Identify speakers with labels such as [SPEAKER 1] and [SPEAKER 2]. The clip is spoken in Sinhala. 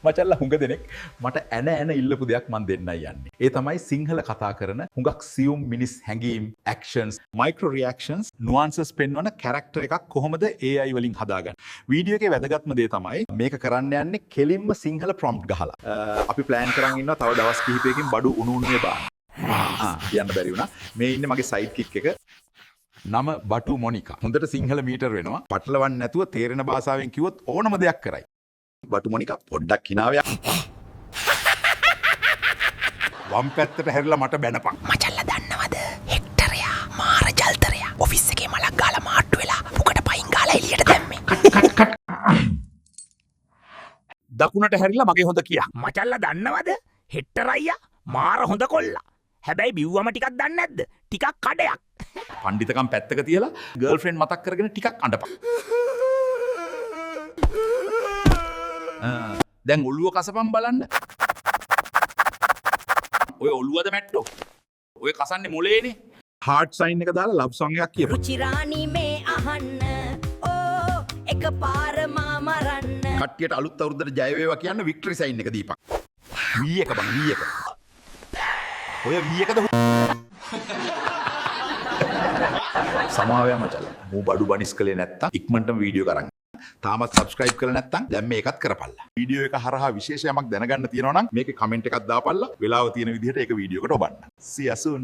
[SPEAKER 1] මචල්ලා හුඟ දෙනෙක් මට ඇන ඉල්ලපු දෙයක් මන් දෙන්නයි යන්නේ. ඒ තමයි සිංහල කතා කරන හුඟක් සියුම් මිනිස් හැඟීම්, actions, micro reactions, nuances පෙන්වන character එකක් කොහොමද AI වලින් හදාගන්නේ. වීඩියෝ එකේ වැදගත්ම දේ තමයි මේක කරන්න යන්නේ කෙලින්ම සිංහල prompt ගහලා. අපි plan කරන් ඉන්නවා තව දවස් කිහිපයකින් බඩු උණුන්නේ බාන්න. කියන්න බැරි වුණා. මේ ඉන්නේ මගේ side kick එක. නම බටු මොනිකා. හොඳට සිංහල මීටර් වෙනවා. පටලවන්න නැතුව තේරෙන භාෂාවෙන් කිව්වොත් ඕනම දෙයක් කරයි. බටු මොනිකා පොඩ්ඩක් හිනාවයක්. වම් පැත්තට හැරිලා මට බැනපන්.
[SPEAKER 2] මචල්ලා දන්නවද? හෙක්ටරයා මාර ජල්තරයා ඔෆිස් එකේ මලක් ගාලා මාට්ටු වෙලා පුකට පයින් ගාලා එළියට දැම්මේ.
[SPEAKER 1] දකුණට හැරිලා මගේ හොඳ කියා.
[SPEAKER 2] මචල්ලා දන්නවද? හෙක්ටර අයියා මාර හොඳ කොල්ලා. හැබැයි බිව්වම ටිකක් දන්නේ නැද්ද? ටිකක් කඩයක්.
[SPEAKER 1] පණ්ඩිතකම් පැත්තක තියලා ගර්ල්ෆ්‍රෙන්ඩ් මතක් කරගෙන ටිකක් අඬපන්. දැන් ඔළුව කසපන් බලන්න. ඔය ඔළුවද මැට්ටෝ? ඔය කසන්නේ මොලේනේ. හાર્ට් සයින් එක දාලා ලව් සොංග් එකක් කියපන්.
[SPEAKER 3] රුචිරාණි මේ අහන්න ඕ එකපාර මාමරන්න.
[SPEAKER 1] කට්ටියට අලුත් අවුරුද්දට ජය වේවා කියන්න වික්ටරි සයින් එක දීපන්. V එක බං V එක. ඔය V එකද සමාවය මචල්ලා. මූ බඩු බනිස් කළේ නැත්තම් ඉක්මනටම වීඩියෝ කරන්. තාමත් subscribe කරලා නැත්තම් දැන් මේකත් කරපල්ලා. වීඩියෝ එක හරහා විශේෂ යමක් දැනගන්න තියෙනවා නම් මේකේ කමෙන්ට් එකක් දාපල්ලා. වෙලාව තියෙන විදිහට ඒක වීඩියෝ එකට ඔබන්න. See you soon.